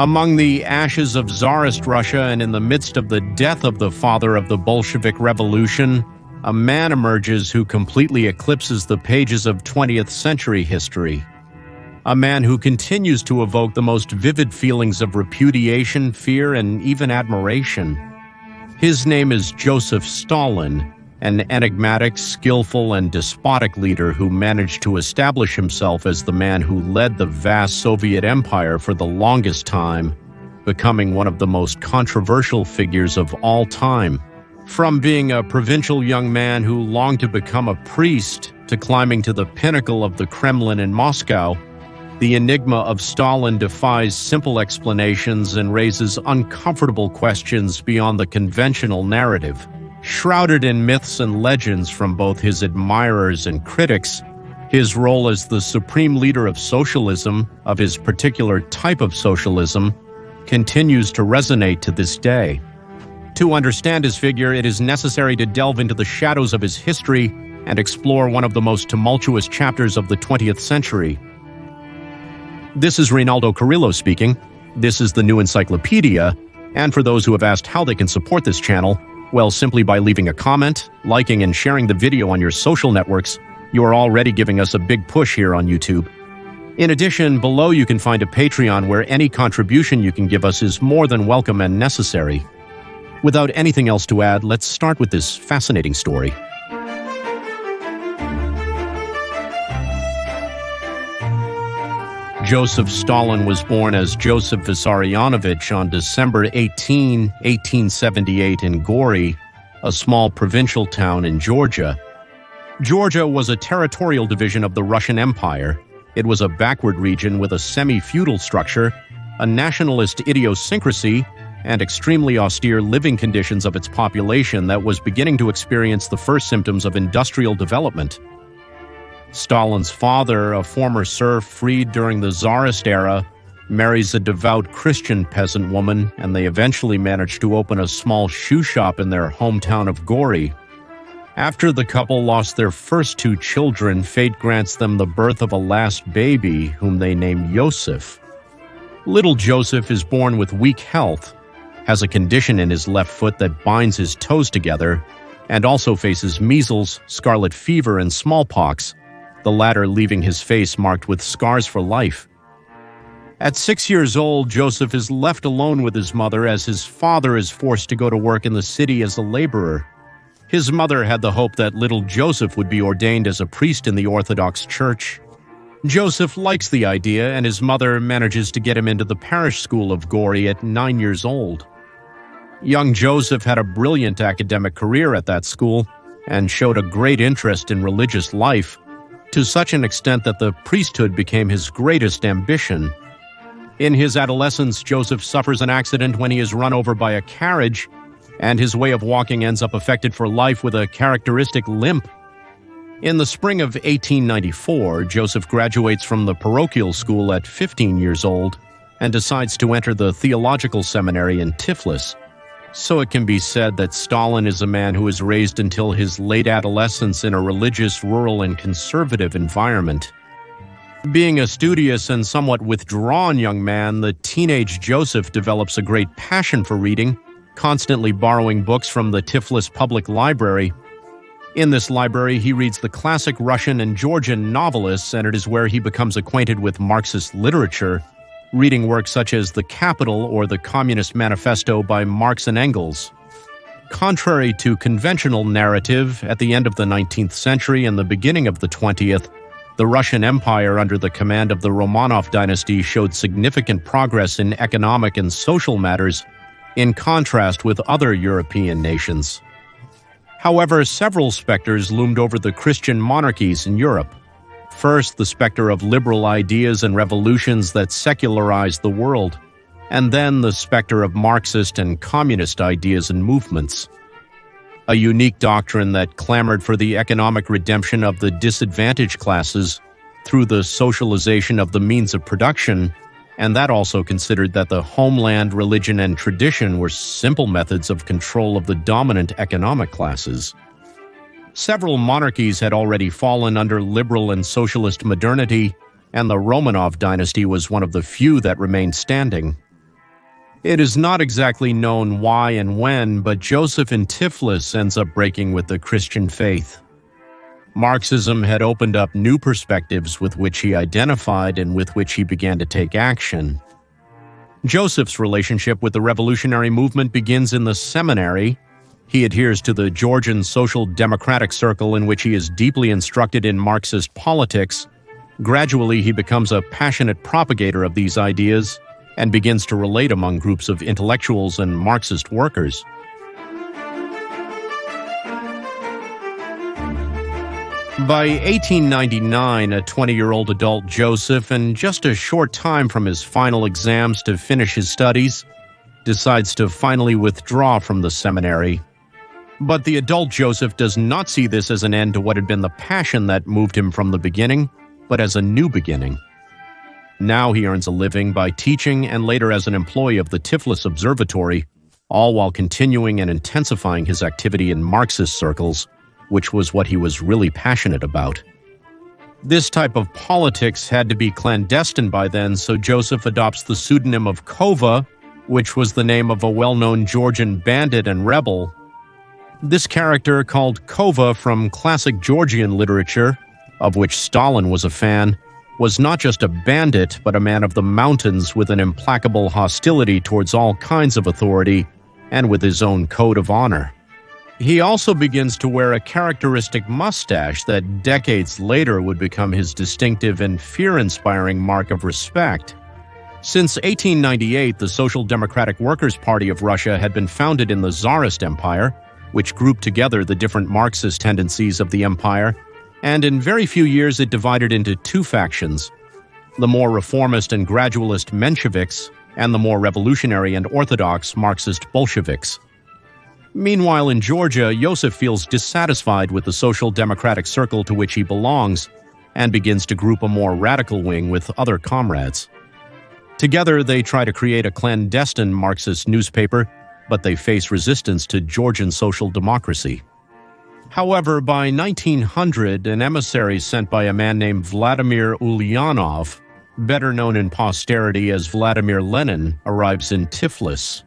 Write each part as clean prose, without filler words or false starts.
Among the ashes of Tsarist Russia and in the midst of the death of the father of the Bolshevik Revolution, a man emerges who completely eclipses the pages of 20th century history. A man who continues to evoke the most vivid feelings of repudiation, fear, and even admiration. His name is Joseph Stalin, an enigmatic, skillful, and despotic leader who managed to establish himself as the man who led the vast Soviet Empire for the longest time, becoming one of the most controversial figures of all time. From being a provincial young man who longed to become a priest to climbing to the pinnacle of the Kremlin in Moscow, the enigma of Stalin defies simple explanations and raises uncomfortable questions beyond the conventional narrative. Shrouded in myths and legends from both his admirers and critics, his role as the supreme leader of socialism, of his particular type of socialism, continues to resonate to this day. To understand his figure, it is necessary to delve into the shadows of his history and explore one of the most tumultuous chapters of the 20th century. This is Reynaldo Carrillo speaking. This is the New Encyclopedia, and for those who have asked how they can support this channel, well, simply by leaving a comment, liking, and sharing the video on your social networks, you are already giving us a big push here on YouTube. In addition, below you can find a Patreon where any contribution you can give us is more than welcome and necessary. Without anything else to add, let's start with this fascinating story. Joseph Stalin was born as Joseph Vissarionovich on December 18, 1878 in Gori, a small provincial town in Georgia. Georgia was a territorial division of the Russian Empire. It was a backward region with a semi-feudal structure, a nationalist idiosyncrasy, and extremely austere living conditions of its population that was beginning to experience the first symptoms of industrial development. Stalin's father, a former serf freed during the Tsarist era, marries a devout Christian peasant woman, and they eventually manage to open a small shoe shop in their hometown of Gori. After the couple lost their first two children, fate grants them the birth of a last baby, whom they named Yosef. Little Joseph is born with weak health, has a condition in his left foot that binds his toes together, and also faces measles, scarlet fever, and smallpox, the latter leaving his face marked with scars for life. At 6 years old, Joseph is left alone with his mother as his father is forced to go to work in the city as a laborer. His mother had the hope that little Joseph would be ordained as a priest in the Orthodox Church. Joseph likes the idea, and his mother manages to get him into the parish school of Gori at 9 years old. Young Joseph had a brilliant academic career at that school and showed a great interest in religious life, to such an extent that the priesthood became his greatest ambition. In his adolescence, Joseph suffers an accident when he is run over by a carriage, and his way of walking ends up affected for life with a characteristic limp. In the spring of 1894, Joseph graduates from the parochial school at 15 years old and decides to enter the theological seminary in Tiflis. So it can be said that Stalin is a man who is raised until his late adolescence in a religious, rural, and conservative environment. Being a studious and somewhat withdrawn young man, the teenage Joseph develops a great passion for reading, constantly borrowing books from the Tiflis Public Library. In this library, he reads the classic Russian and Georgian novelists, and it is where he becomes acquainted with Marxist literature, reading works such as The Capital or the Communist Manifesto by Marx and Engels. Contrary to conventional narrative, at the end of the 19th century and the beginning of the 20th, the Russian Empire under the command of the Romanov dynasty showed significant progress in economic and social matters, in contrast with other European nations. However, several specters loomed over the Christian monarchies in Europe. First, the specter of liberal ideas and revolutions that secularized the world, and then the specter of Marxist and communist ideas and movements. A unique doctrine that clamored for the economic redemption of the disadvantaged classes through the socialization of the means of production, and that also considered that the homeland, religion, and tradition were simple methods of control of the dominant economic classes. Several monarchies had already fallen under liberal and socialist modernity, and the Romanov dynasty was one of the few that remained standing. It is not exactly known why and when, but Joseph in Tiflis ends up breaking with the Christian faith. Marxism had opened up new perspectives with which he identified and with which he began to take action. Joseph's relationship with the revolutionary movement begins in the seminary. He adheres to the Georgian Social Democratic Circle in which he is deeply instructed in Marxist politics. Gradually, he becomes a passionate propagator of these ideas and begins to relate among groups of intellectuals and Marxist workers. By 1899, a 20-year-old adult Joseph, and just a short time from his final exams to finish his studies, decides to finally withdraw from the seminary. But the adult Joseph does not see this as an end to what had been the passion that moved him from the beginning, but as a new beginning. Now he earns a living by teaching and later as an employee of the Tiflis Observatory, all while continuing and intensifying his activity in Marxist circles, which was what he was really passionate about. This type of politics had to be clandestine by then, so Joseph adopts the pseudonym of Kova, which was the name of a well-known Georgian bandit and rebel. This character, called Kova from classic Georgian literature, of which Stalin was a fan, was not just a bandit, but a man of the mountains with an implacable hostility towards all kinds of authority, and with his own code of honor. He also begins to wear a characteristic mustache that decades later would become his distinctive and fear-inspiring mark of respect. Since 1898, the Social Democratic Workers' Party of Russia had been founded in the Tsarist Empire, which grouped together the different Marxist tendencies of the empire, and in very few years it divided into two factions, the more reformist and gradualist Mensheviks, and the more revolutionary and orthodox Marxist Bolsheviks. Meanwhile, in Georgia, Joseph feels dissatisfied with the social democratic circle to which he belongs and begins to group a more radical wing with other comrades. Together, they try to create a clandestine Marxist newspaper, but they face resistance to Georgian social democracy. However, by 1900, an emissary sent by a man named Vladimir Ulyanov, better known in posterity as Vladimir Lenin, arrives in Tiflis.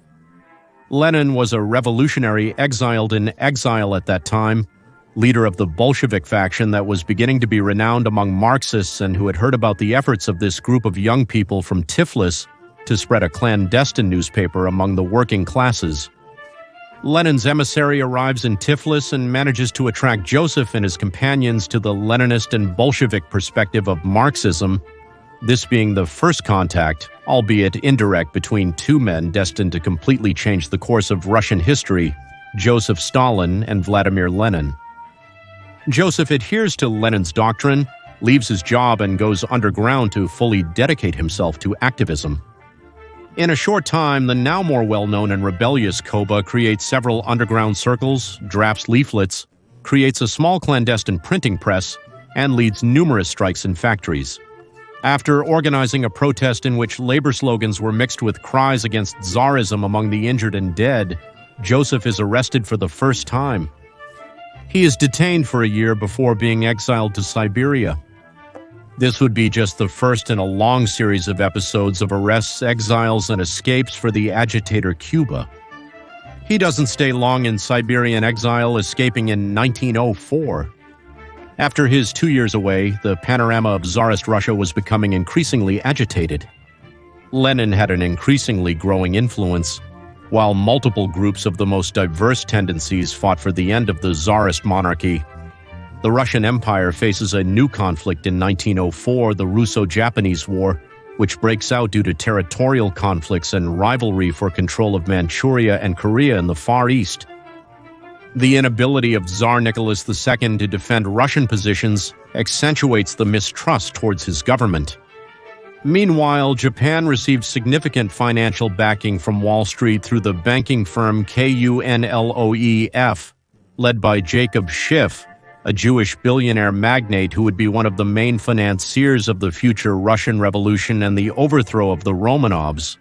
Lenin was a revolutionary exiled in exile at that time, leader of the Bolshevik faction that was beginning to be renowned among Marxists and who had heard about the efforts of this group of young people from Tiflis to spread a clandestine newspaper among the working classes. Lenin's emissary arrives in Tiflis and manages to attract Joseph and his companions to the Leninist and Bolshevik perspective of Marxism, this being the first contact, albeit indirect, between two men destined to completely change the course of Russian history, Joseph Stalin and Vladimir Lenin. Joseph adheres to Lenin's doctrine, leaves his job, and goes underground to fully dedicate himself to activism. In a short time, the now more well-known and rebellious Koba creates several underground circles, drafts leaflets, creates a small clandestine printing press, and leads numerous strikes in factories. After organizing a protest in which labor slogans were mixed with cries against Tsarism among the injured and dead, Joseph is arrested for the first time. He is detained for a year before being exiled to Siberia. This would be just the first in a long series of episodes of arrests, exiles, and escapes for the agitator Cuba. He doesn't stay long in Siberian exile, escaping in 1904. After his 2 years away, the panorama of Tsarist Russia was becoming increasingly agitated. Lenin had an increasingly growing influence, while multiple groups of the most diverse tendencies fought for the end of the Tsarist monarchy. The Russian Empire faces a new conflict in 1904, the Russo-Japanese War, which breaks out due to territorial conflicts and rivalry for control of Manchuria and Korea in the Far East. The inability of Tsar Nicholas II to defend Russian positions accentuates the mistrust towards his government. Meanwhile, Japan received significant financial backing from Wall Street through the banking firm KUNLOEF, led by Jacob Schiff, a Jewish billionaire magnate who would be one of the main financiers of the future Russian Revolution and the overthrow of the Romanovs.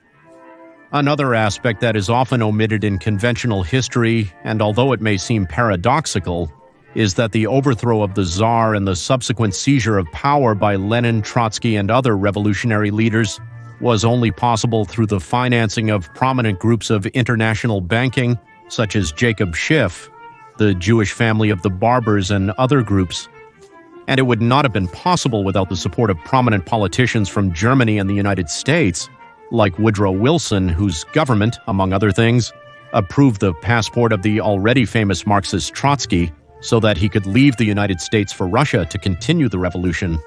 Another aspect that is often omitted in conventional history, and although it may seem paradoxical, is that the overthrow of the Tsar and the subsequent seizure of power by Lenin, Trotsky, and other revolutionary leaders was only possible through the financing of prominent groups of international banking, such as Jacob Schiff, the Jewish family of the Barbers, and other groups. And it would not have been possible without the support of prominent politicians from Germany and the United States, like Woodrow Wilson, whose government, among other things, approved the passport of the already famous Marxist Trotsky so that he could leave the United States for Russia to continue the revolution.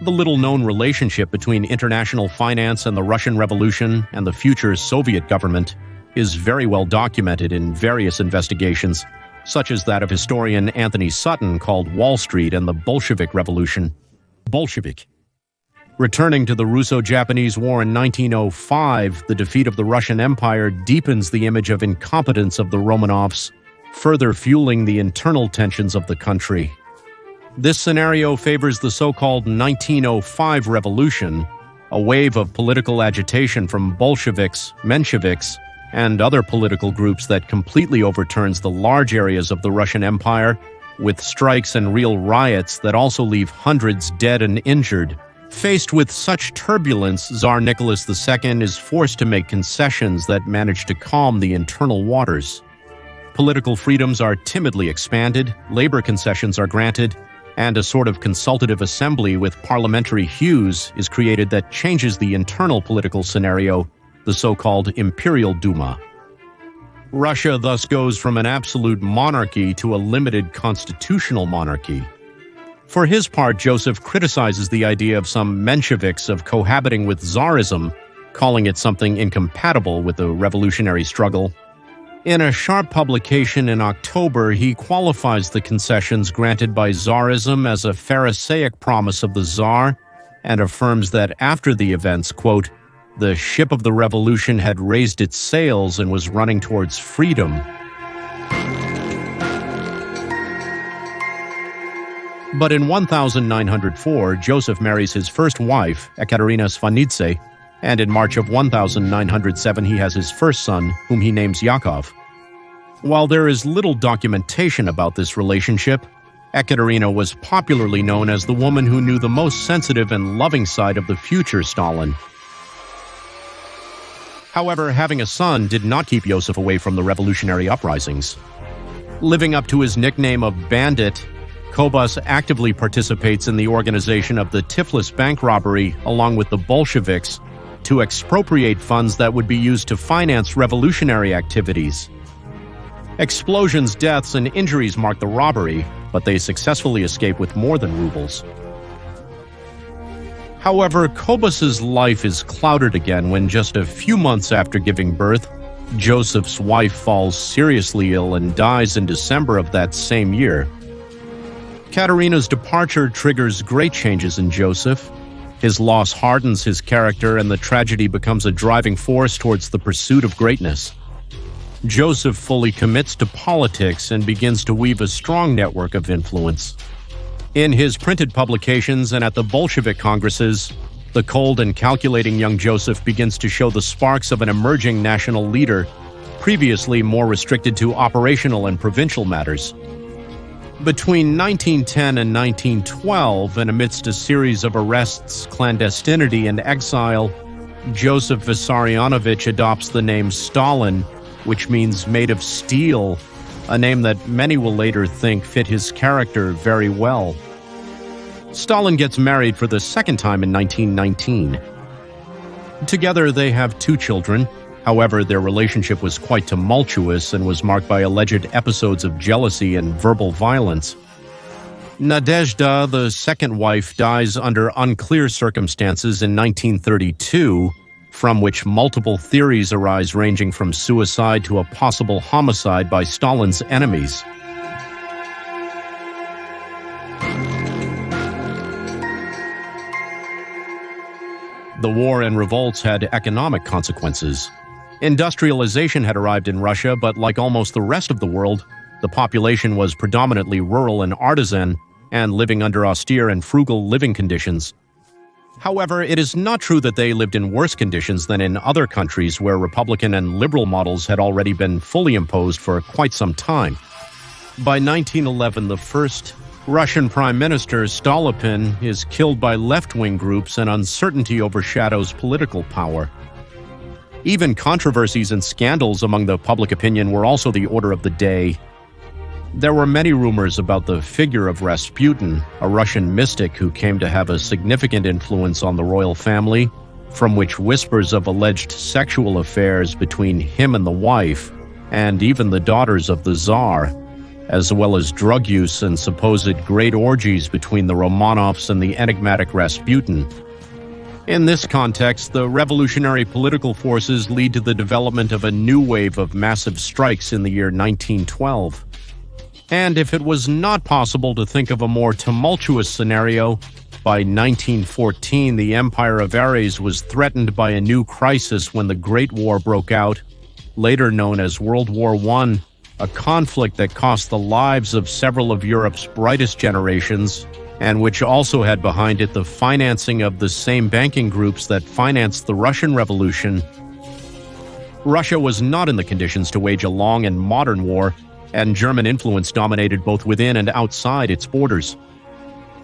The little-known relationship between international finance and the Russian Revolution and the future Soviet government is very well documented in various investigations, such as that of historian Anthony Sutton called Wall Street and the Bolshevik Revolution. Bolshevik. Returning to the Russo-Japanese War in 1905, the defeat of the Russian Empire deepens the image of incompetence of the Romanovs, further fueling the internal tensions of the country. This scenario favors the so-called 1905 revolution, a wave of political agitation from Bolsheviks, Mensheviks, and other political groups that completely overturns the large areas of the Russian Empire, with strikes and real riots that also leave hundreds dead and injured. Faced with such turbulence, Tsar Nicholas II is forced to make concessions that manage to calm the internal waters. Political freedoms are timidly expanded, labor concessions are granted, and a sort of consultative assembly with parliamentary hues is created that changes the internal political scenario, the so-called Imperial Duma. Russia thus goes from an absolute monarchy to a limited constitutional monarchy. For his part, Joseph criticizes the idea of some Mensheviks of cohabiting with Tsarism, calling it something incompatible with the revolutionary struggle. In a sharp publication in October, he qualifies the concessions granted by Tsarism as a Pharisaic promise of the Tsar and affirms that after the events, quote, "the ship of the revolution had raised its sails and was running towards freedom." But in 1904, Joseph marries his first wife, Ekaterina Svanidze, and in March of 1907 he has his first son, whom he names Yakov. While there is little documentation about this relationship, Ekaterina was popularly known as the woman who knew the most sensitive and loving side of the future Stalin. However, having a son did not keep Joseph away from the revolutionary uprisings. Living up to his nickname of Bandit, Kobus actively participates in the organization of the Tiflis bank robbery along with the Bolsheviks to expropriate funds that would be used to finance revolutionary activities. Explosions, deaths, and injuries mark the robbery, but they successfully escape with more than rubles. However, Kobus's life is clouded again when just a few months after giving birth, Joseph's wife falls seriously ill and dies in December of that same year. Katerina's departure triggers great changes in Joseph. His loss hardens his character, and the tragedy becomes a driving force towards the pursuit of greatness. Joseph fully commits to politics and begins to weave a strong network of influence. In his printed publications and at the Bolshevik congresses, the cold and calculating young Joseph begins to show the sparks of an emerging national leader, previously more restricted to operational and provincial matters. Between 1910 and 1912, and amidst a series of arrests, clandestinity, and exile, Joseph Vissarionovich adopts the name Stalin, which means made of steel, a name that many will later think fit his character very well. Stalin gets married for the second time in 1919. Together they have 2 children. However, their relationship was quite tumultuous and was marked by alleged episodes of jealousy and verbal violence. Nadezhda, the second wife, dies under unclear circumstances in 1932, from which multiple theories arise ranging from suicide to a possible homicide by Stalin's enemies. The war and revolts had economic consequences. Industrialization had arrived in Russia, but like almost the rest of the world, the population was predominantly rural and artisan, and living under austere and frugal living conditions. However, it is not true that they lived in worse conditions than in other countries where Republican and liberal models had already been fully imposed for quite some time. By 1911, the first Russian Prime Minister Stalin is killed by left-wing groups and uncertainty overshadows political power. Even controversies and scandals among the public opinion were also the order of the day. There were many rumors about the figure of Rasputin, a Russian mystic who came to have a significant influence on the royal family, from which whispers of alleged sexual affairs between him and the wife, and even the daughters of the Tsar, as well as drug use and supposed great orgies between the Romanovs and the enigmatic Rasputin. In this context, the revolutionary political forces lead to the development of a new wave of massive strikes in the year 1912. And if it was not possible to think of a more tumultuous scenario, by 1914 the Empire of Ares was threatened by a new crisis when the Great War broke out, later known as World War I, a conflict that cost the lives of several of Europe's brightest generations, and which also had behind it the financing of the same banking groups that financed the Russian Revolution. Russia was not in the conditions to wage a long and modern war, and German influence dominated both within and outside its borders.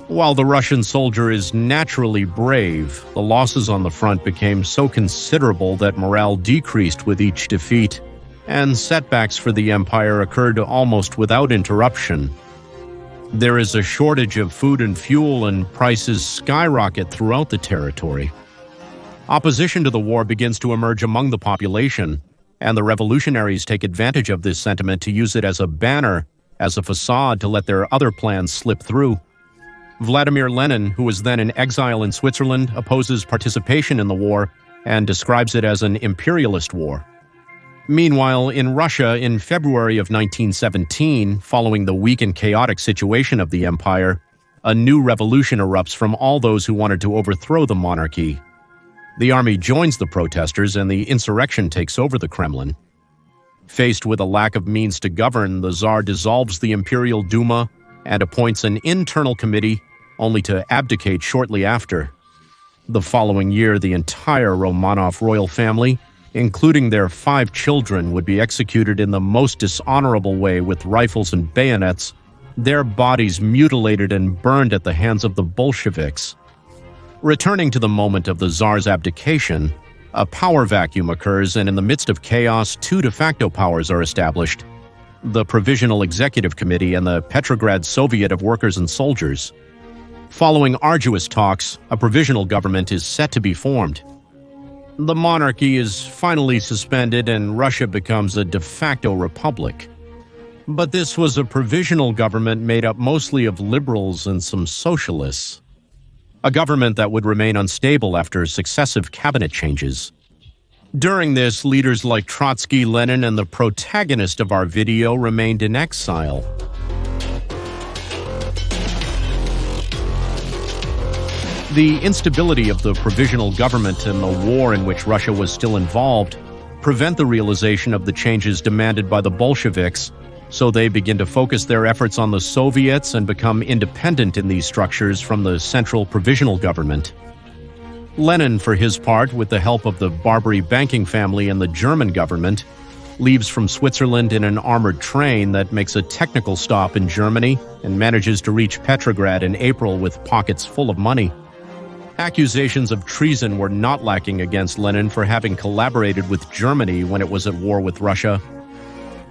While the Russian soldier is naturally brave, the losses on the front became so considerable that morale decreased with each defeat, and setbacks for the empire occurred almost without interruption. There is a shortage of food and fuel, and prices skyrocket throughout the territory. Opposition to the war begins to emerge among the population, and the revolutionaries take advantage of this sentiment to use it as a banner, as a facade to let their other plans slip through. Vladimir Lenin, who was then in exile in Switzerland, opposes participation in the war and describes it as an imperialist war. Meanwhile, in Russia, in February of 1917, following the weak and chaotic situation of the empire, a new revolution erupts from all those who wanted to overthrow the monarchy. The army joins the protesters and the insurrection takes over the Kremlin. Faced with a lack of means to govern, the Tsar dissolves the Imperial Duma and appoints an internal committee, only to abdicate shortly after. The following year, the entire Romanov royal family, including their 5 children, would be executed in the most dishonorable way with rifles and bayonets, their bodies mutilated and burned at the hands of the Bolsheviks. Returning to the moment of the Tsar's abdication, a power vacuum occurs, and in the midst of chaos, 2 de facto powers are established: the Provisional Executive Committee and the Petrograd Soviet of Workers and Soldiers. Following arduous talks, a provisional government is set to be formed. The monarchy is finally suspended and Russia becomes a de facto republic. But this was a provisional government made up mostly of liberals and some socialists. A government that would remain unstable after successive cabinet changes. During this, leaders like Trotsky, Lenin, and the protagonist of our video remained in exile. The instability of the provisional government and the war in which Russia was still involved prevent the realization of the changes demanded by the Bolsheviks, so they begin to focus their efforts on the Soviets and become independent in these structures from the central provisional government. Lenin, for his part, with the help of the Barbary banking family and the German government, leaves from Switzerland in an armored train that makes a technical stop in Germany and manages to reach Petrograd in April with pockets full of money. Accusations of treason were not lacking against Lenin for having collaborated with Germany when it was at war with Russia.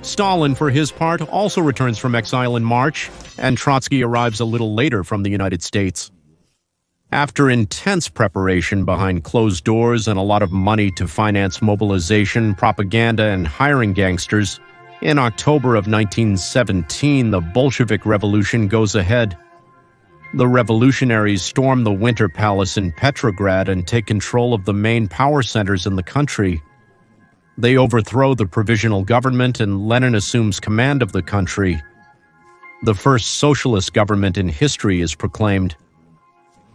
Stalin, for his part, also returns from exile in March, and Trotsky arrives a little later from the United States. After intense preparation behind closed doors and a lot of money to finance mobilization, propaganda, and hiring gangsters, in October of 1917, the Bolshevik Revolution goes ahead. The revolutionaries storm the Winter Palace in Petrograd and take control of the main power centers in the country. They overthrow the provisional government and Lenin assumes command of the country. The first socialist government in history is proclaimed.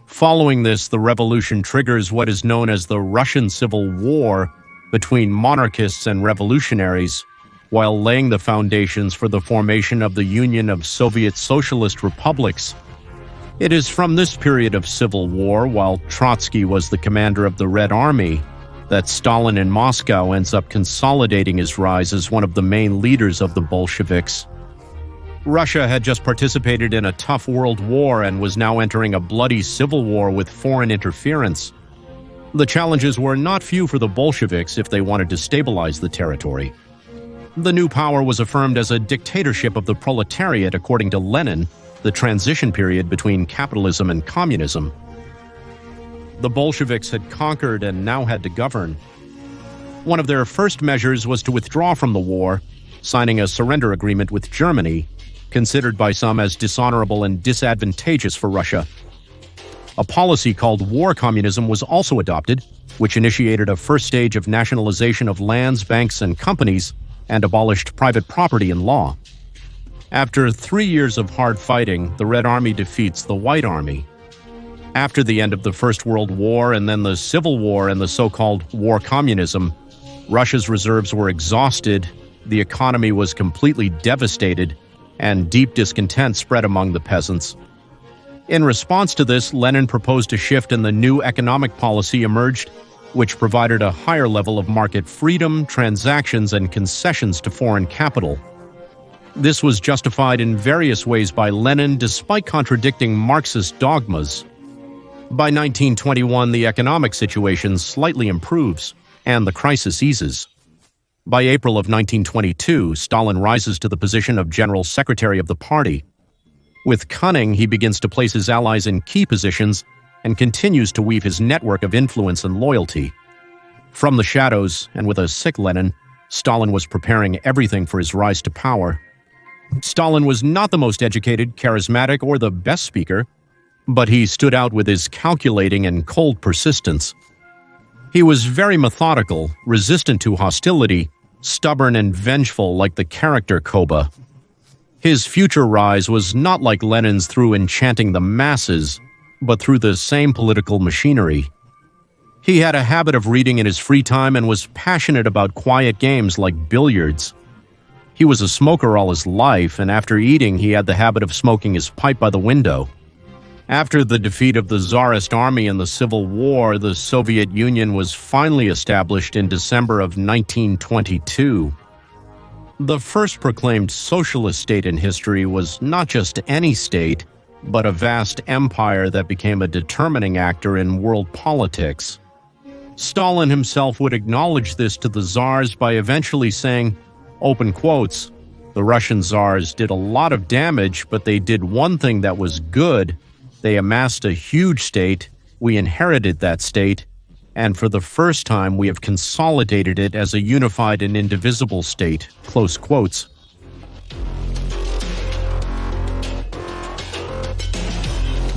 Following this, the revolution triggers what is known as the Russian Civil War between monarchists and revolutionaries, while laying the foundations for the formation of the Union of Soviet Socialist Republics. It is from this period of civil war, while Trotsky was the commander of the Red Army, that Stalin in Moscow ends up consolidating his rise as one of the main leaders of the Bolsheviks. Russia had just participated in a tough world war and was now entering a bloody civil war with foreign interference. The challenges were not few for the Bolsheviks if they wanted to stabilize the territory. The new power was affirmed as a dictatorship of the proletariat, according to Lenin, the transition period between capitalism and communism. The Bolsheviks had conquered and now had to govern. One of their first measures was to withdraw from the war, signing a surrender agreement with Germany, considered by some as dishonorable and disadvantageous for Russia. A policy called war communism was also adopted, which initiated a first stage of nationalization of lands, banks, and companies, and abolished private property and law. After 3 years of hard fighting, the Red Army defeats the White Army. After the end of the First World War and then the Civil War and the so-called war communism, Russia's reserves were exhausted, the economy was completely devastated, and deep discontent spread among the peasants. In response to this, Lenin proposed a shift in the new economic policy emerged, which provided a higher level of market freedom, transactions, and concessions to foreign capital. This was justified in various ways by Lenin despite contradicting Marxist dogmas. By 1921, the economic situation slightly improves, and the crisis eases. By April of 1922, Stalin rises to the position of General Secretary of the party. With cunning, he begins to place his allies in key positions and continues to weave his network of influence and loyalty. From the shadows, and with a sick Lenin, Stalin was preparing everything for his rise to power. Stalin was not the most educated, charismatic, or the best speaker, but he stood out with his calculating and cold persistence. He was very methodical, resistant to hostility, stubborn and vengeful like the character Koba. His future rise was not like Lenin's through enchanting the masses, but through the same political machinery. He had a habit of reading in his free time and was passionate about quiet games like billiards. He was a smoker all his life, and after eating he had the habit of smoking his pipe by the window. After the defeat of the Tsarist army in the Civil War, the Soviet Union was finally established in December of 1922. The first proclaimed socialist state in history was not just any state, but a vast empire that became a determining actor in world politics. Stalin himself would acknowledge this to the Tsars by eventually saying, open quotes, "The Russian Tsars did a lot of damage, but they did one thing that was good. They amassed a huge state, we inherited that state, and for the first time we have consolidated it as a unified and indivisible state." Close quotes.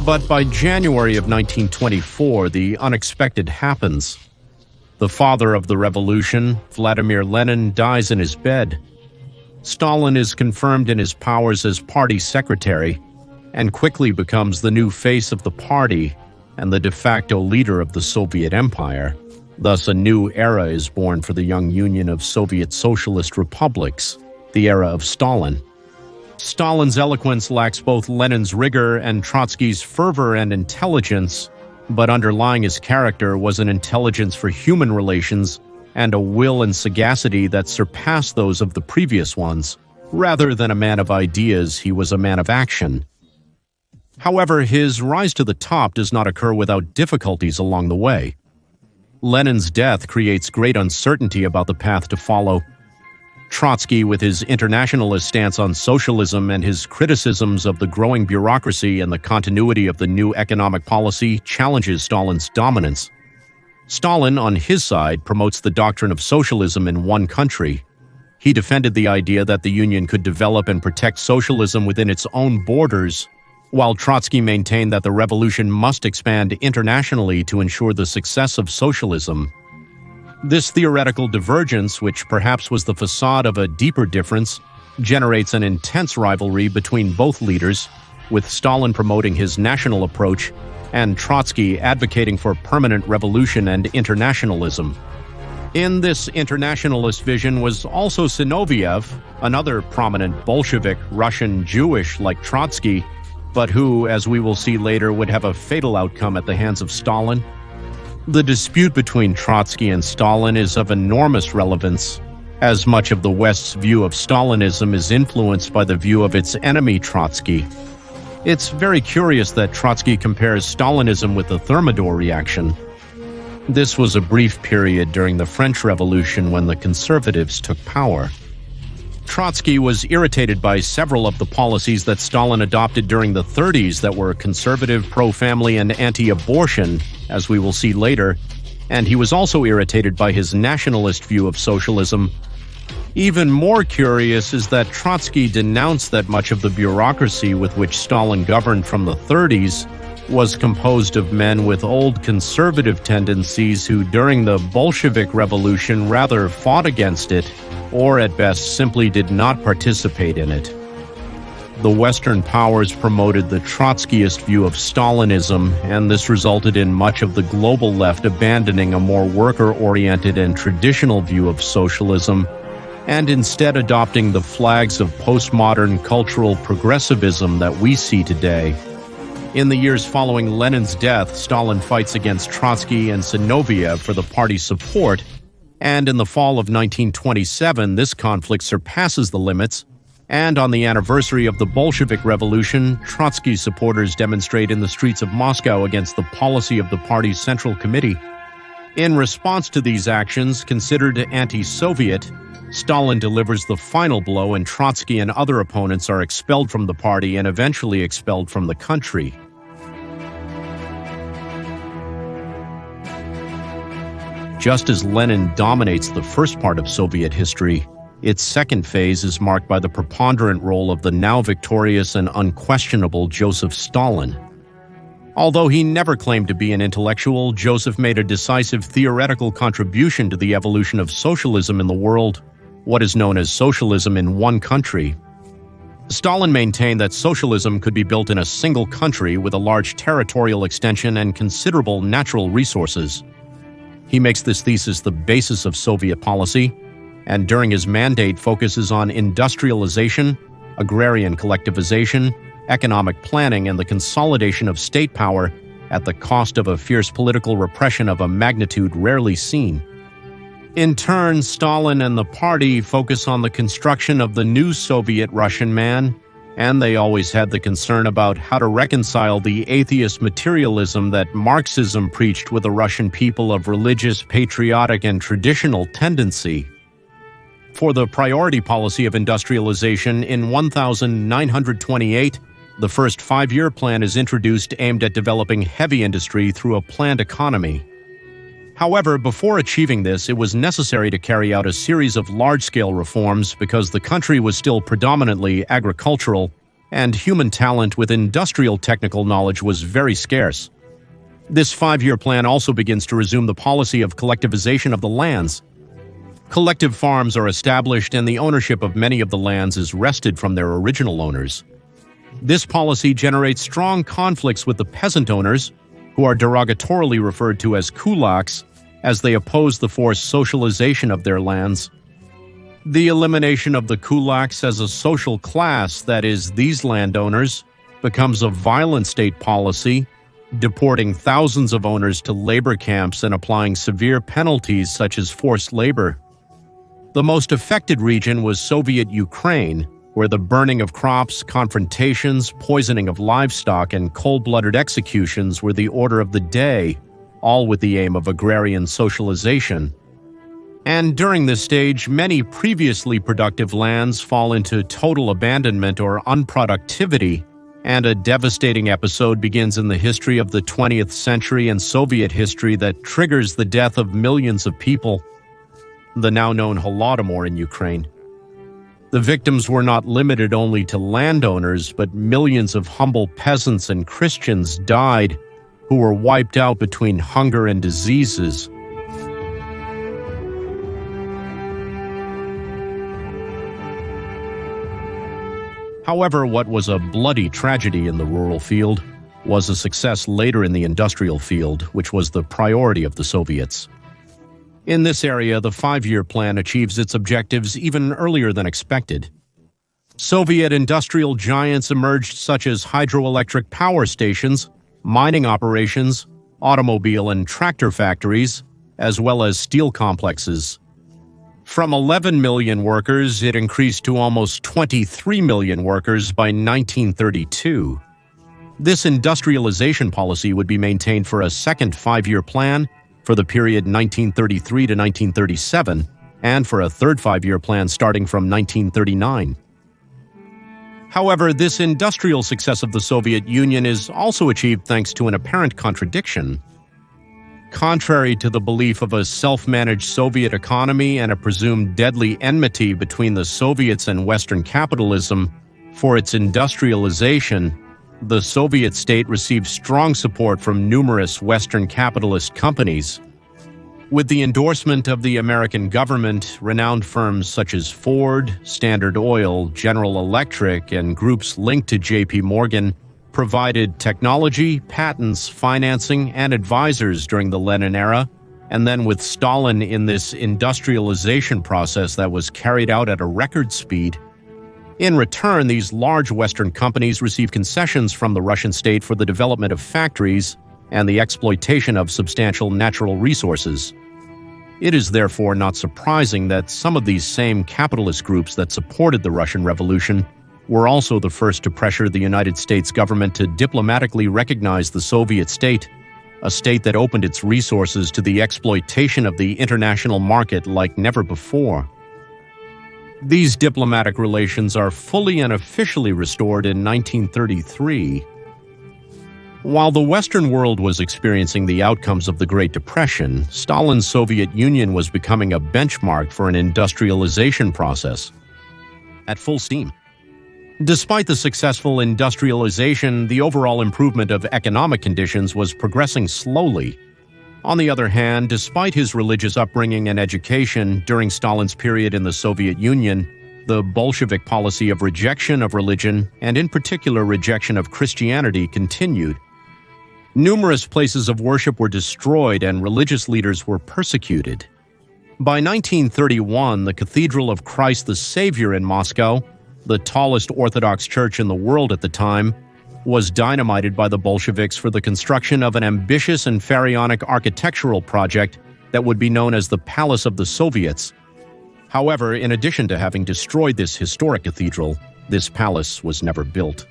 But by January of 1924, the unexpected happens. The father of the revolution, Vladimir Lenin, dies in his bed. Stalin is confirmed in his powers as party secretary, and quickly becomes the new face of the party and the de facto leader of the Soviet Empire. Thus, a new era is born for the young Union of Soviet Socialist Republics, the era of Stalin. Stalin's eloquence lacks both Lenin's rigor and Trotsky's fervor and intelligence, but underlying his character was an intelligence for human relations and a will and sagacity that surpassed those of the previous ones. Rather than a man of ideas, he was a man of action. However, his rise to the top does not occur without difficulties along the way. Lenin's death creates great uncertainty about the path to follow. Trotsky, with his internationalist stance on socialism and his criticisms of the growing bureaucracy and the continuity of the new economic policy, challenges Stalin's dominance. Stalin, on his side, promotes the doctrine of socialism in one country. He defended the idea that the Union could develop and protect socialism within its own borders, while Trotsky maintained that the revolution must expand internationally to ensure the success of socialism. This theoretical divergence, which perhaps was the facade of a deeper difference, generates an intense rivalry between both leaders, with Stalin promoting his national approach and Trotsky advocating for permanent revolution and internationalism. In this internationalist vision was also Zinoviev, another prominent Bolshevik Russian Jewish like Trotsky, but who, as we will see later, would have a fatal outcome at the hands of Stalin. The dispute between Trotsky and Stalin is of enormous relevance. as much of the West's view of Stalinism is influenced by the view of its enemy Trotsky. It's very curious that Trotsky compares Stalinism with the Thermidor reaction. This was a brief period during the French Revolution when the conservatives took power. Trotsky was irritated by several of the policies that Stalin adopted during the 30s that were conservative, pro-family, and anti-abortion, as we will see later, and he was also irritated by his nationalist view of socialism. Even more curious is that Trotsky denounced that much of the bureaucracy with which Stalin governed from the 30s was composed of men with old conservative tendencies who, during the Bolshevik Revolution, rather fought against it, or at best simply did not participate in it. The Western powers promoted the Trotskyist view of Stalinism, and this resulted in much of the global left abandoning a more worker-oriented and traditional view of socialism, and instead adopting the flags of postmodern cultural progressivism that we see today. In the years following Lenin's death, Stalin fights against Trotsky and Zinoviev for the party's support, and in the fall of 1927, this conflict surpasses the limits, and on the anniversary of the Bolshevik Revolution, Trotsky supporters demonstrate in the streets of Moscow against the policy of the party's Central Committee. In response to these actions, considered anti-Soviet, Stalin delivers the final blow, and Trotsky and other opponents are expelled from the party and eventually expelled from the country. Just as Lenin dominates the first part of Soviet history, its second phase is marked by the preponderant role of the now victorious and unquestionable Joseph Stalin. Although he never claimed to be an intellectual, Joseph made a decisive theoretical contribution to the evolution of socialism in the world, what is known as socialism in one country. Stalin maintained that socialism could be built in a single country with a large territorial extension and considerable natural resources. He makes this thesis the basis of Soviet policy, and during his mandate focuses on industrialization, agrarian collectivization, economic planning, and the consolidation of state power at the cost of a fierce political repression of a magnitude rarely seen. In turn, Stalin and the party focus on the construction of the new Soviet Russian man, and they always had the concern about how to reconcile the atheist materialism that Marxism preached with the Russian people of religious, patriotic, and traditional tendency. For the priority policy of industrialization, in 1928, the first five-year plan is introduced aimed at developing heavy industry through a planned economy. However, before achieving this, it was necessary to carry out a series of large-scale reforms because the country was still predominantly agricultural, and human talent with industrial technical knowledge was very scarce. This five-year plan also begins to resume the policy of collectivization of the lands. Collective farms are established, and the ownership of many of the lands is wrested from their original owners. This policy generates strong conflicts with the peasant owners, who are derogatorily referred to as kulaks, as they oppose the forced socialization of their lands. The elimination of the kulaks as a social class, that is, these landowners, becomes a violent state policy, deporting thousands of owners to labor camps and applying severe penalties such as forced labor. The most affected region was Soviet Ukraine, where the burning of crops, confrontations, poisoning of livestock, and cold-blooded executions were the order of the day, all with the aim of agrarian socialization. And during this stage, many previously productive lands fall into total abandonment or unproductivity, and a devastating episode begins in the history of the 20th century and Soviet history that triggers the death of millions of people, the now known Holodomor in Ukraine. The victims were not limited only to landowners, but millions of humble peasants and Christians died, who were wiped out between hunger and diseases. However, what was a bloody tragedy in the rural field was a success later in the industrial field, which was the priority of the Soviets. In this area, the five-year plan achieves its objectives even earlier than expected. Soviet industrial giants emerged such as hydroelectric power stations, mining operations, automobile and tractor factories, as well as steel complexes. From 11 million workers, it increased to almost 23 million workers by 1932. This industrialization policy would be maintained for a second five-year plan for the period 1933 to 1937, and for a third five-year plan starting from 1939. However, this industrial success of the Soviet Union is also achieved thanks to an apparent contradiction. Contrary to the belief of a self-managed Soviet economy and a presumed deadly enmity between the Soviets and Western capitalism, for its industrialization, the Soviet state received strong support from numerous Western capitalist companies. With the endorsement of the American government, renowned firms such as Ford, Standard Oil, General Electric, and groups linked to J.P. Morgan provided technology, patents, financing, and advisors during the Lenin era, and then with Stalin in this industrialization process that was carried out at a record speed. In return, these large Western companies received concessions from the Russian state for the development of factories and the exploitation of substantial natural resources. It is therefore not surprising that some of these same capitalist groups that supported the Russian Revolution were also the first to pressure the United States government to diplomatically recognize the Soviet state, a state that opened its resources to the exploitation of the international market like never before. These diplomatic relations are fully and officially restored in 1933. While the Western world was experiencing the outcomes of the Great Depression, Stalin's Soviet Union was becoming a benchmark for an industrialization process at full steam. Despite the successful industrialization, the overall improvement of economic conditions was progressing slowly. On the other hand, despite his religious upbringing and education during Stalin's period in the Soviet Union, the Bolshevik policy of rejection of religion, and in particular rejection of Christianity, continued. Numerous places of worship were destroyed and religious leaders were persecuted. By 1931, the Cathedral of Christ the Savior in Moscow, the tallest Orthodox church in the world at the time, was dynamited by the Bolsheviks for the construction of an ambitious and pharaonic architectural project that would be known as the Palace of the Soviets. However, in addition to having destroyed this historic cathedral, this palace was never built.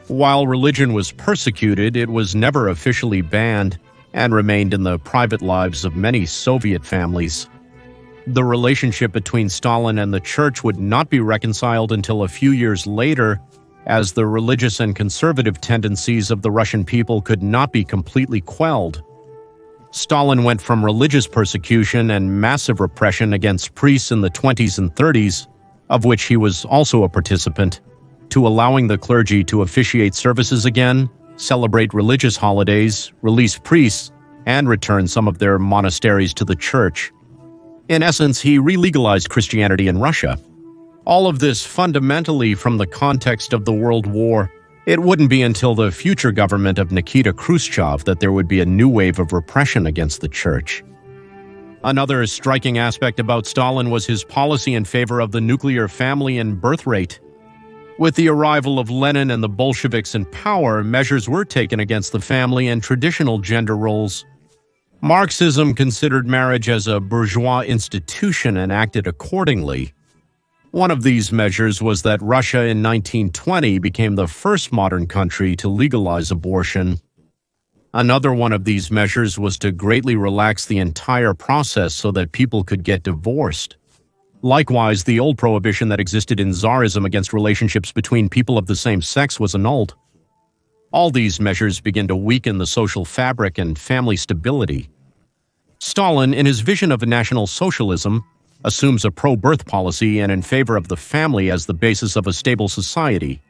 While religion was persecuted, it was never officially banned and remained in the private lives of many Soviet families. The relationship between Stalin and the church would not be reconciled until a few years later, as the religious and conservative tendencies of the Russian people could not be completely quelled. Stalin went from religious persecution and massive repression against priests in the 20s and 30s, of which he was also a participant, to allowing the clergy to officiate services again, celebrate religious holidays, release priests, and return some of their monasteries to the church. In essence, he re-legalized Christianity in Russia. All of this fundamentally from the context of the World War. It wouldn't be until the future government of Nikita Khrushchev that there would be a new wave of repression against the church. Another striking aspect about Stalin was his policy in favor of the nuclear family and birth rate. With the arrival of Lenin and the Bolsheviks in power, measures were taken against the family and traditional gender roles. Marxism considered marriage as a bourgeois institution and acted accordingly. One of these measures was that Russia in 1920 became the first modern country to legalize abortion. Another one of these measures was to greatly relax the entire process so that people could get divorced. Likewise, the old prohibition that existed in Tsarism against relationships between people of the same sex was annulled. All these measures began to weaken the social fabric and family stability. Stalin, in his vision of National Socialism, assumes a pro-birth policy and in favor of the family as the basis of a stable society.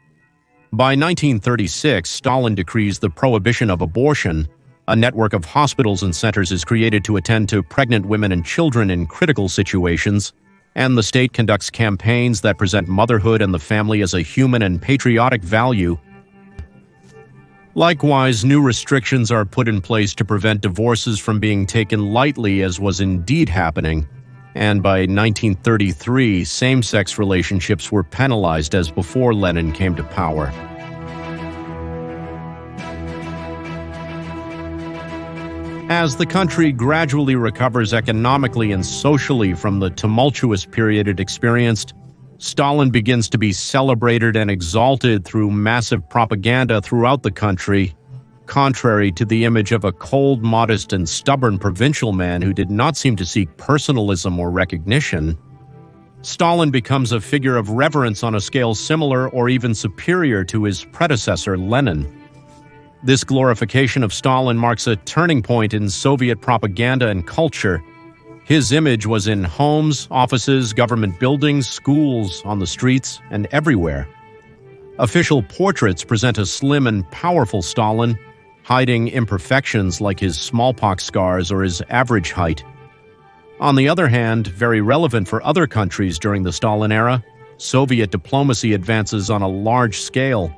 By 1936, Stalin decrees the prohibition of abortion. A network of hospitals and centers is created to attend to pregnant women and children in critical situations, and the state conducts campaigns that present motherhood and the family as a human and patriotic value. Likewise, new restrictions are put in place to prevent divorces from being taken lightly, as was indeed happening. And by 1933, same-sex relationships were penalized as before Lenin came to power. As the country gradually recovers economically and socially from the tumultuous period it experienced, Stalin begins to be celebrated and exalted through massive propaganda throughout the country, contrary to the image of a cold, modest, and stubborn provincial man who did not seem to seek personalism or recognition. Stalin becomes a figure of reverence on a scale similar or even superior to his predecessor, Lenin. This glorification of Stalin marks a turning point in Soviet propaganda and culture. His image was in homes, offices, government buildings, schools, on the streets, and everywhere. Official portraits present a slim and powerful Stalin, hiding imperfections like his smallpox scars or his average height. On the other hand, very relevant for other countries during the Stalin era, Soviet diplomacy advances on a large scale.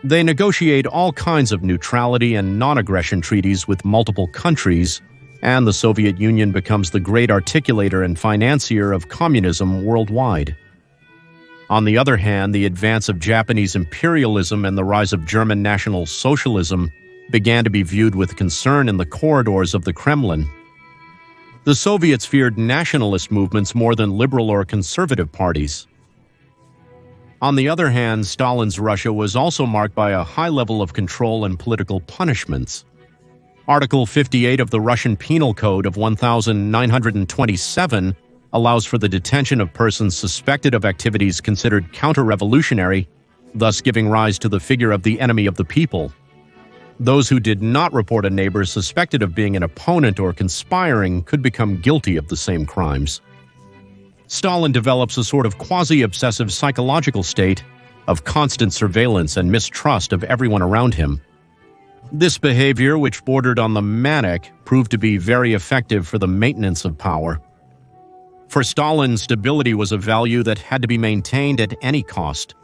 They negotiate all kinds of neutrality and non-aggression treaties with multiple countries, and the Soviet Union becomes the great articulator and financier of communism worldwide. On the other hand, the advance of Japanese imperialism and the rise of German National Socialism began to be viewed with concern in the corridors of the Kremlin. The Soviets feared nationalist movements more than liberal or conservative parties. On the other hand, Stalin's Russia was also marked by a high level of control and political punishments. Article 58 of the Russian Penal Code of 1927 allows for the detention of persons suspected of activities considered counter-revolutionary, thus giving rise to the figure of the enemy of the people. Those who did not report a neighbor suspected of being an opponent or conspiring could become guilty of the same crimes. Stalin develops a sort of quasi-obsessive psychological state of constant surveillance and mistrust of everyone around him. This behavior, which bordered on the manic, proved to be very effective for the maintenance of power. For Stalin, stability was a value that had to be maintained at any cost.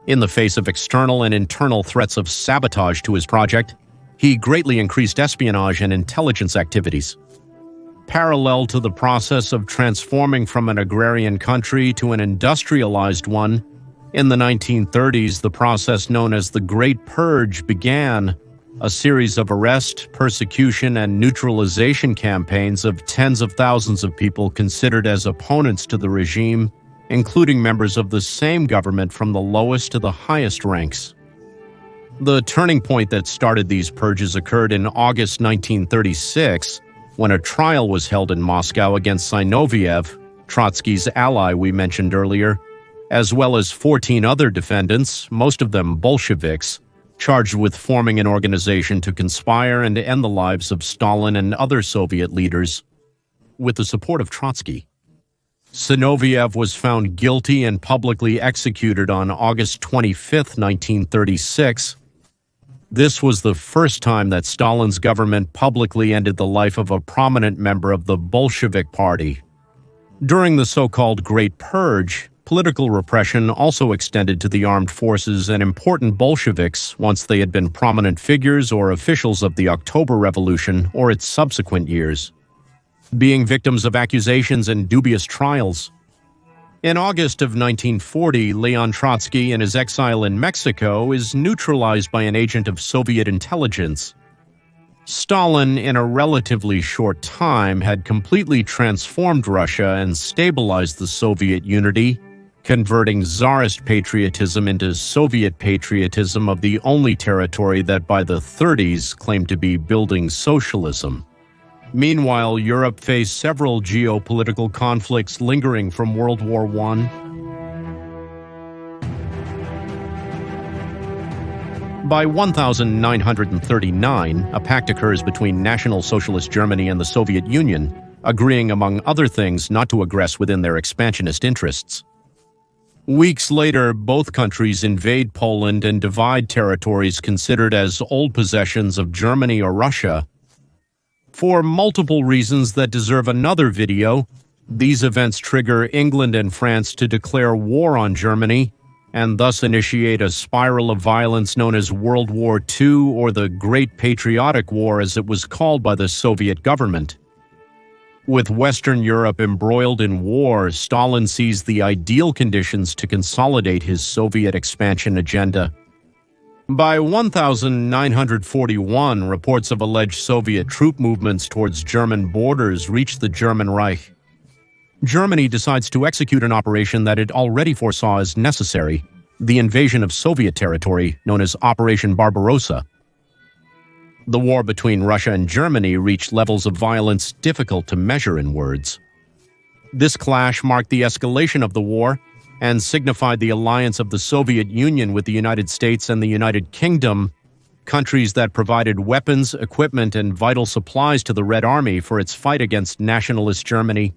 In the face of external and internal threats of sabotage to his project, he greatly increased espionage and intelligence activities. Parallel to the process of transforming from an agrarian country to an industrialized one, in the 1930s, the process known as the Great Purge began, a series of arrest, persecution, and neutralization campaigns of tens of thousands of people considered as opponents to the regime, including members of the same government from the lowest to the highest ranks. The turning point that started these purges occurred in August 1936, when a trial was held in Moscow against Zinoviev, Trotsky's ally we mentioned earlier, as well as 14 other defendants, most of them Bolsheviks, charged with forming an organization to conspire and end the lives of Stalin and other Soviet leaders, with the support of Trotsky. Zinoviev was found guilty and publicly executed on August 25, 1936. This was the first time that Stalin's government publicly ended the life of a prominent member of the Bolshevik Party. During the so-called Great Purge, political repression also extended to the armed forces and important Bolsheviks once they had been prominent figures or officials of the October Revolution or its subsequent years, being victims of accusations and dubious trials. In August of 1940, Leon Trotsky, in his exile in Mexico, is neutralized by an agent of Soviet intelligence. Stalin, in a relatively short time, had completely transformed Russia and stabilized the Soviet unity, converting Tsarist patriotism into Soviet patriotism of the only territory that by the 30s claimed to be building socialism. Meanwhile, Europe faced several geopolitical conflicts lingering from World War I. By 1939, a pact occurs between National Socialist Germany and the Soviet Union, agreeing, among other things, not to aggress within their expansionist interests. Weeks later, both countries invade Poland and divide territories considered as old possessions of Germany or Russia. For multiple reasons that deserve another video, these events trigger England and France to declare war on Germany and thus initiate a spiral of violence known as World War II, or the Great Patriotic War as it was called by the Soviet government. With Western Europe embroiled in war, Stalin sees the ideal conditions to consolidate his Soviet expansion agenda. By 1941, reports of alleged Soviet troop movements towards German borders reached the German Reich. Germany decides to execute an operation that it already foresaw as necessary, the invasion of Soviet territory known as Operation Barbarossa. The war between Russia and Germany reached levels of violence difficult to measure in words. This clash marked the escalation of the war and signified the alliance of the Soviet Union with the United States and the United Kingdom, countries that provided weapons, equipment, and vital supplies to the Red Army for its fight against nationalist Germany.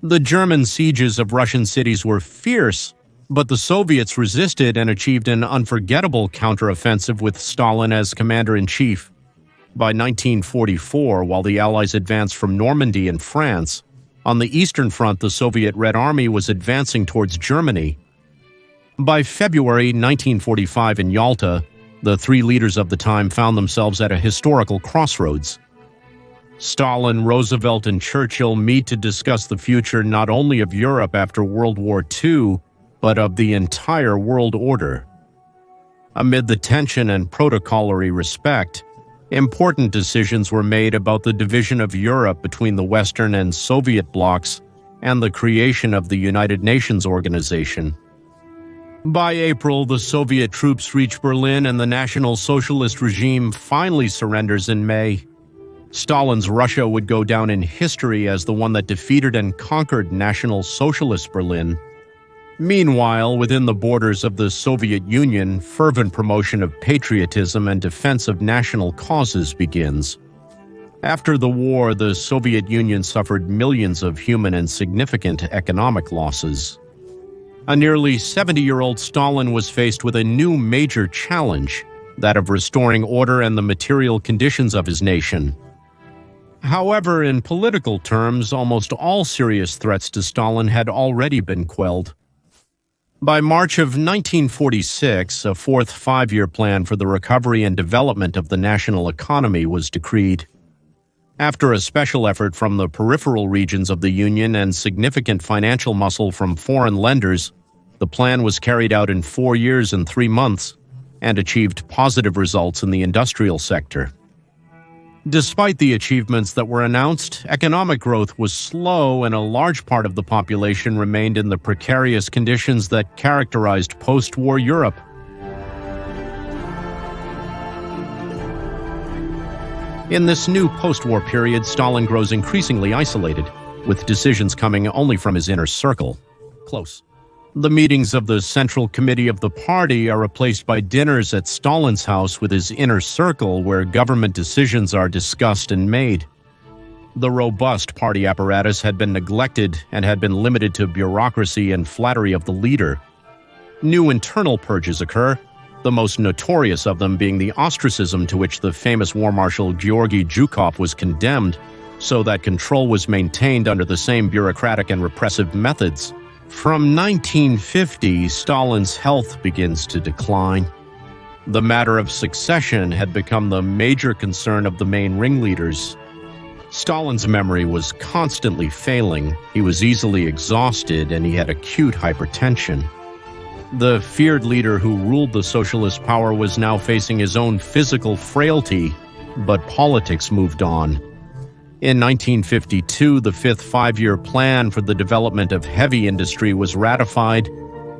The German sieges of Russian cities were fierce, but the Soviets resisted and achieved an unforgettable counteroffensive with Stalin as commander-in-chief. By 1944, while the Allies advanced from Normandy in France, on the Eastern Front the Soviet Red Army was advancing towards Germany. By February 1945 in Yalta, the three leaders of the time found themselves at a historical crossroads. Stalin, Roosevelt, and Churchill meet to discuss the future not only of Europe after World War II, but of the entire world order. Amid the tension and protocolary respect, important decisions were made about the division of Europe between the Western and Soviet blocs and the creation of the United Nations organization. By April, the Soviet troops reach Berlin and the National Socialist regime finally surrenders in May. Stalin's Russia would go down in history as the one that defeated and conquered National Socialist Berlin. Meanwhile, within the borders of the Soviet Union, fervent promotion of patriotism and defense of national causes begins. After the war, the Soviet Union suffered millions of human and significant economic losses. A nearly 70-year-old Stalin was faced with a new major challenge, that of restoring order and the material conditions of his nation. However, in political terms, almost all serious threats to Stalin had already been quelled. By March of 1946, a fourth five-year plan for the recovery and development of the national economy was decreed. After a special effort from the peripheral regions of the Union and significant financial muscle from foreign lenders, the plan was carried out in 4 years and 3 months and achieved positive results in the industrial sector. Despite the achievements that were announced, economic growth was slow and a large part of the population remained in the precarious conditions that characterized post-war Europe. In this new post-war period, Stalin grows increasingly isolated, with decisions coming only from his inner circle. Close. The meetings of the Central Committee of the party are replaced by dinners at Stalin's house with his inner circle where government decisions are discussed and made. The robust party apparatus had been neglected and had been limited to bureaucracy and flattery of the leader. New internal purges occur, the most notorious of them being the ostracism to which the famous war marshal Georgy Zhukov was condemned, so that control was maintained under the same bureaucratic and repressive methods. From 1950, Stalin's health begins to decline. The matter of succession had become the major concern of the main ringleaders. Stalin's memory was constantly failing, he was easily exhausted, and he had acute hypertension. The feared leader who ruled the socialist power was now facing his own physical frailty, but politics moved on. In 1952, the fifth five-year plan for the development of heavy industry was ratified.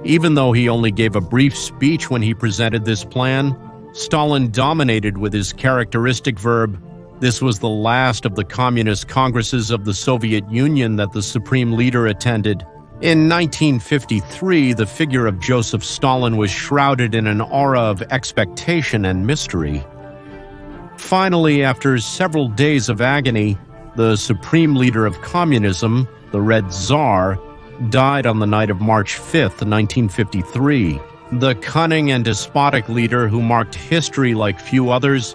Even though he only gave a brief speech when he presented this plan, Stalin dominated with his characteristic verb. This was the last of the communist congresses of the Soviet Union that the supreme leader attended. In 1953, the figure of Joseph Stalin was shrouded in an aura of expectation and mystery. Finally, after several days of agony, the supreme leader of communism, the Red Tsar, died on the night of March 5, 1953. The cunning and despotic leader who marked history like few others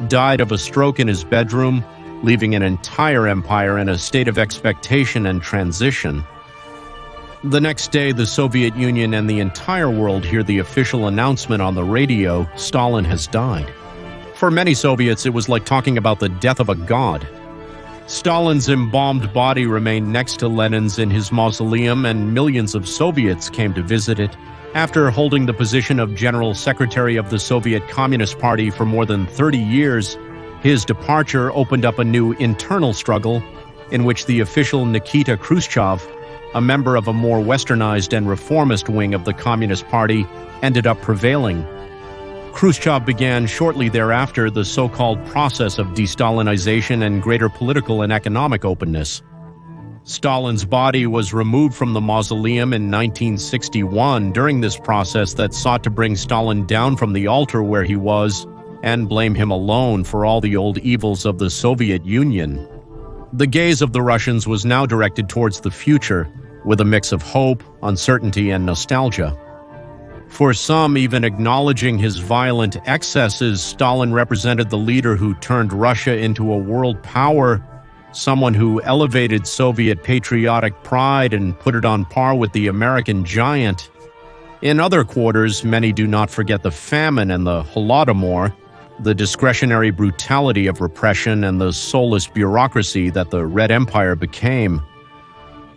died of a stroke in his bedroom, leaving an entire empire in a state of expectation and transition. The next day, the Soviet Union and the entire world hear the official announcement on the radio, Stalin has died. For many Soviets, it was like talking about the death of a god. Stalin's embalmed body remained next to Lenin's in his mausoleum, and millions of Soviets came to visit it. After holding the position of General Secretary of the Soviet Communist Party for more than 30 years, his departure opened up a new internal struggle in which the official Nikita Khrushchev, a member of a more westernized and reformist wing of the Communist Party, ended up prevailing. Khrushchev began shortly thereafter the so-called process of de-Stalinization and greater political and economic openness. Stalin's body was removed from the mausoleum in 1961 during this process that sought to bring Stalin down from the altar where he was and blame him alone for all the old evils of the Soviet Union. The gaze of the Russians was now directed towards the future, with a mix of hope, uncertainty, and nostalgia. For some, even acknowledging his violent excesses, Stalin represented the leader who turned Russia into a world power, someone who elevated Soviet patriotic pride and put it on par with the American giant. In other quarters, many do not forget the famine and the Holodomor, the discretionary brutality of repression and the soulless bureaucracy that the Red Empire became.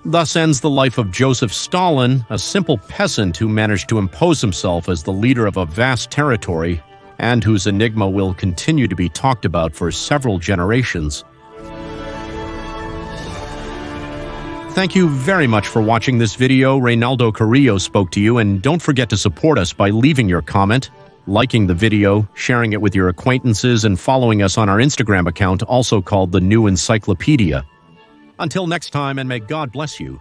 Thus ends the life of Joseph Stalin, a simple peasant who managed to impose himself as the leader of a vast territory, and whose enigma will continue to be talked about for several generations. Thank you very much for watching this video. Reynaldo Carrillo spoke to you, and don't forget to support us by leaving your comment, liking the video, sharing it with your acquaintances, and following us on our Instagram account, also called The New Encyclopedia. Until next time, and may God bless you.